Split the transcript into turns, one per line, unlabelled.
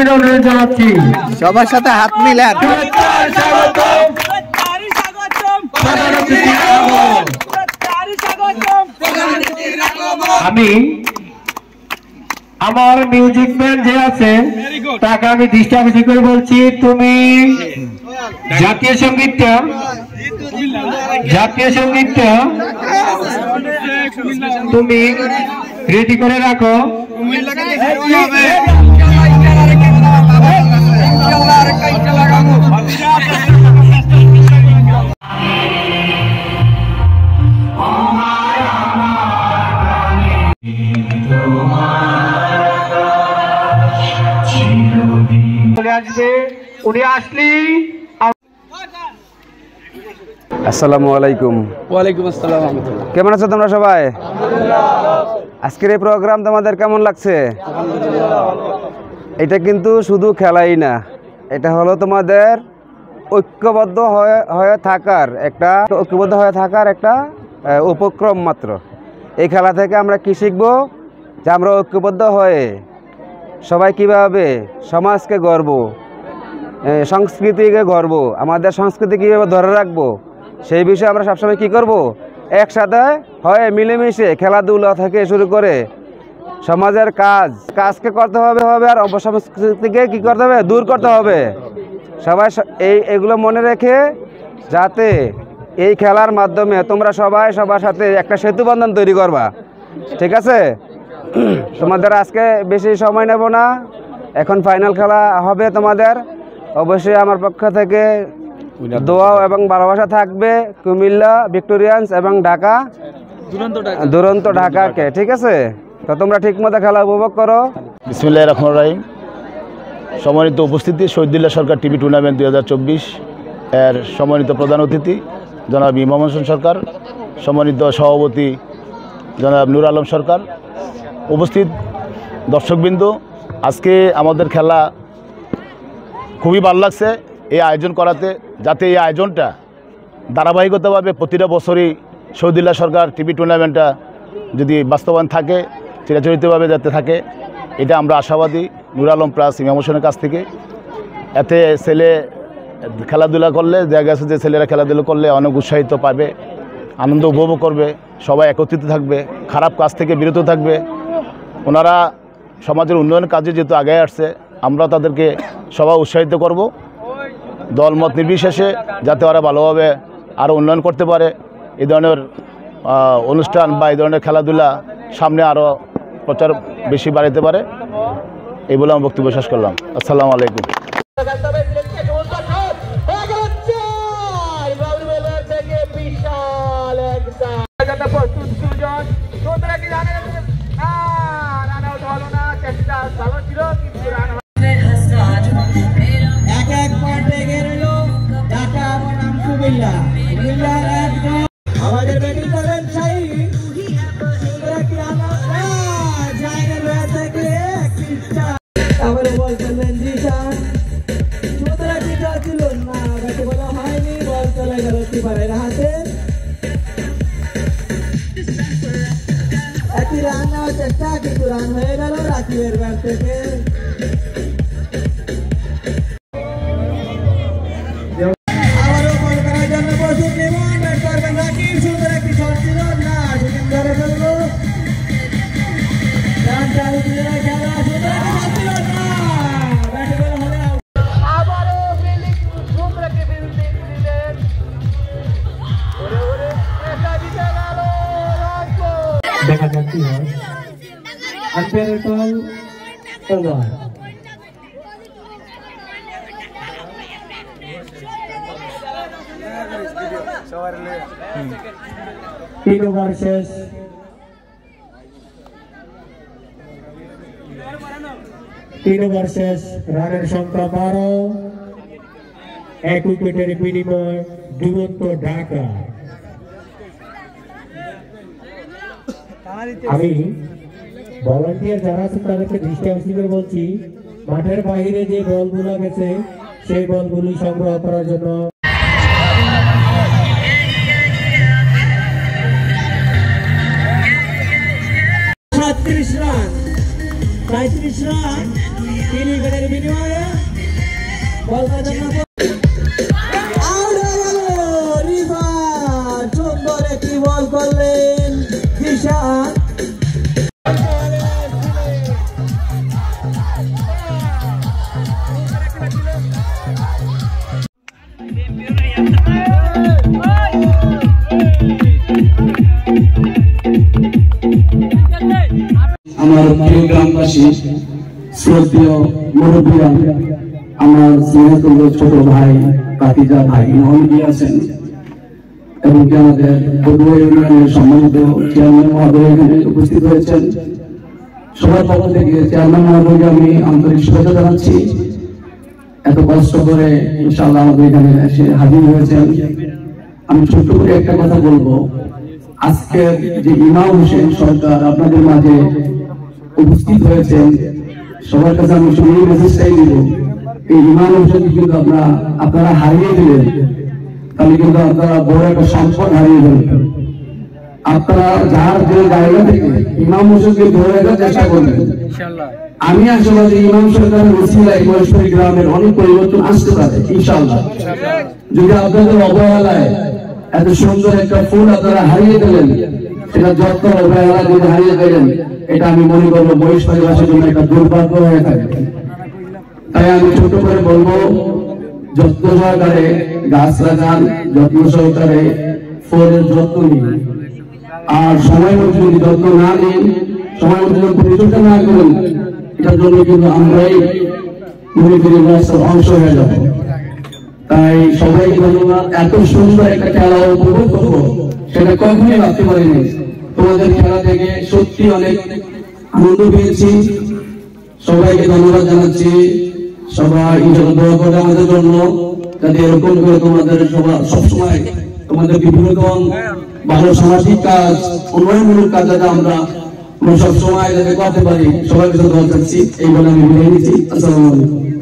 জন্য অনুরোধ জানাচ্ছি
সবার সাথে হাত মিলান।
আমি আমার মিউজিক ম্যান যে আছে তাকে আমি দৃষ্টি আকর্ষণ করে বলছি, তুমি জাতীয় সঙ্গীতটা তুমি রেডি করে রাখো। উনি আসলেই।
আসসালামু আলাইকুম।
ওয়ালাইকুম আসসালাম।
কেমন আছো তোমরা সবাই? আজকের এই প্রোগ্রাম তোমাদের কেমন লাগছে? এটা কিন্তু শুধু খেলাই না, এটা হলো তোমাদের ঐক্যবদ্ধ হয়ে থাকার একটা উপক্রম মাত্র। এই খেলা থেকে আমরা কি শিখব? যে আমরা ঐক্যবদ্ধ হয়ে সবাই কিভাবে সমাজকে গড়ব, সংস্কৃতিকে গড়ব, আমাদের সংস্কৃতি কীভাবে ধরে রাখবো, সেই বিষয়ে আমরা সবসময় কী করব? একসাথে হয়ে মিলেমিশে খেলাধুলা থেকে শুরু করে সমাজের কাজকে করতে হবে আর অপসংস্কৃতিকে কী করতে হবে? দূর করতে হবে। সবাই এগুলো মনে রেখে যাতে এই খেলার মাধ্যমে তোমরা সবাই সবার সাথে একটা সেতুবন্ধন তৈরি করবা। ঠিক আছে? তোমাদের আজকে বেশি সময় নেব না, এখন ফাইনাল খেলা হবে তোমাদের। অবশ্যই আমার পক্ষ থেকে দোয়া এবং ভালোবাসা থাকবে কুমিল্লা ভিক্টোরিয়ান্স এবং দুরন্ত ঢাকাকে। ঠিক আছে? তো তোমরা ঠিকমতো খেলা উপভোগ করো।
বিসমিল্লাহির রহমানির রহিম। সম্মানিত উপস্থিতি, শহীদুল্লাহ সরকার টিভি টুর্নামেন্ট 2024 এর সম্মানিত প্রধান অতিথি জনাব ইমাম হোসেন সরকার, সম্মানিত সভাপতি জনাব নূর আলম সরকার, উপস্থিত দর্শকবৃন্দ, আজকে আমাদের খেলা খুবই ভালো লাগছে এই আয়োজন করাতে। যাতে এই আয়োজনটা ধারাবাহিকতাভাবে প্রতিটা বছরই শহীদুল্লাহ সরকার টিভি টুর্নামেন্টটা যদি বাস্তবায়ন থাকে, চিরাচরিতভাবে যাতে থাকে, এটা আমরা আশাবাদী নূর আলম প্লাস ইমাম হোসেনের কাছ থেকে। এতে ছেলে খেলাধুলা করলে দেখা গেছে যে ছেলেরা খেলাধুলা করলে অনেক উৎসাহিত পাবে, আনন্দ উপভোগ করবে, সবাই একত্রিত থাকবে, খারাপ কাজ থেকে বিরত থাকবে। ওনারা সমাজের উন্নয়নের কাজে যেহেতু আগে আসছে, আমরা তাদেরকে সবাই উৎসাহিত করব দলমত নির্বিশেষে, যাতে ওরা ভালোভাবে আরও উন্নয়ন করতে পারে। এই ধরনের অনুষ্ঠান বা এই ধরনের খেলাধুলা সামনে আরও প্রচার বেশি বাড়াতে পারে, এই বলে আমি বক্তব্য শেষ করলাম। আসসালামু আলাইকুম।
আমাদের ব্যাটিং করবেন শাহিদ, তারপরে বল করবেন জিশান, সুতরাং যেটা ছিল না ব্যাটে বলা হয়নি, বল চলে গেল কিপারের হাতে। একটি রান নেওয়ার চেষ্টা, কিন্তু রান হয়ে গেল রাকিবের ব্যাট থেকে। আবারও বল করার জন্য প্রস্তুত নিমন, ব্যাট করবেন রাকিব, সুন্দর একটি শট ছিল না, শুটিং ধরে ফেললো। রান চালু ছিল খেলা, সুন্দর একটি ছিল না, ব্যাটে বলা হলে আবারও ফিল্ডিং, সুন্দর একটি ফিল্ডিং দিলেন, ওরে ওরে এটা দিতে গেল রাজকো।
দেখা যাক কি হয়। আম্পায়ারের কল ওভার। তিন ওভার শেষ। রানের সংখ্যা 12, 1 উইকেটের বিনিময় দুরন্ত ঢাকা। আমি ভলান্টিয়ার যারা আছে তাদেরকে দৃষ্টি আকর্ষণ করে বলছি, মাঠের বাইরে যে বলগুলো গেছে সেই বলগুলি সংগ্রহ করার জন্য। 37 রান, 35 রান। 3 উইকেটের বিনিময়ে বল বাজানো আউট হয়ে গেল রিভার। সুন্দর একটি বল করলেন দিশান।
আমার প্রিয় গ্রামবাসী, শ্রদ্ধেয় মুরব্বীরা, আমার স্নেহতুল্য ছোট ভাই কাতিজা ভাই অনেকেই আছেন এবং কি আমাদের পটুয়া ইউনিয়নের সম্মানিত চেয়ারম্যান মহোদয় এখানে উপস্থিত হয়েছেন। সবার পক্ষ থেকে চেয়ারম্যান মহোদয়কে আমি আন্তরিক শুভেচ্ছা জানাচ্ছি। এত কষ্ট করে ইনশাআল্লাহ আমাদের এখানে এসে হাজির হয়েছেন। আমি ছোট্ট করে একটা কথা বলবো, আজকে যে ইমাম হোসেন সরকার আপনাদের মাঝে উপস্থিত হয়েছেন, সবার কাছে আমি শুনে মেসেজটাই দিব, এই ইমাম হোসেন কিন্তু আপনারা হারিয়ে দিলেন, তাহলে কিন্তু আপনারা বড় একটা সম্পদ হারিয়ে ফেলবেন। আপনারা যার যে জায়গা থেকে ইমাম হোসেনকে ধরে রাখার চেষ্টা করবেন। আমি আসলে ইমাম সরকারের ওসিলায় মহেশপুরি গ্রামের অনেক পরিবর্তন আসতে পারে ইনশাআল্লাহ। যদি আপনাদের অবহেলায় এত সুন্দর একটা ফুল আপনারা হারিয়ে দিলেন, সেটা যত্ন অবহেলা যদি হারিয়ে দিলেন, এটা আমি মনে করবো মহেশপুরবাসীর জন্য একটা দুর্ভাগ্য হয়ে থাকে। তাই আমি ছোট করে বলবো, যত্ন সহকারে গাছ লাগান, যত্ন সহকারে ফুলের যত্ন নিন। আর সময় মতো যদি যত্ন না নিন, সময় মতো যদি পরিচর্যা না করেন, এটার জন্য কিন্তু আমরাই মনে করি রাস্তার অংশ হয়ে যাব। তাই সবাই ধন্যবাদ। এত সুন্দর একটা খেলা উপভোগ করবো সেটা কখনোই ভাবতে পারিনি। তোমাদের খেলা থেকে সত্যি অনেক আনন্দ পেয়েছি। সবাইকে ধন্যবাদ জানাচ্ছি। সবাই ইনশাআল্লাহ দোয়া করবে আমাদের জন্য, যাতে এরকম করে তোমাদের সবসময় তোমাদের বিভিন্ন ভালো সামাজিক কাজ, উন্নয়নমূলক কাজ যাতে আমরা সবসময় যাতে করতে পারি, সবাই কাছে দোয়া চাচ্ছি। এই বলে আমি বিদায় নিচ্ছি। আসসালামু আলাইকুম।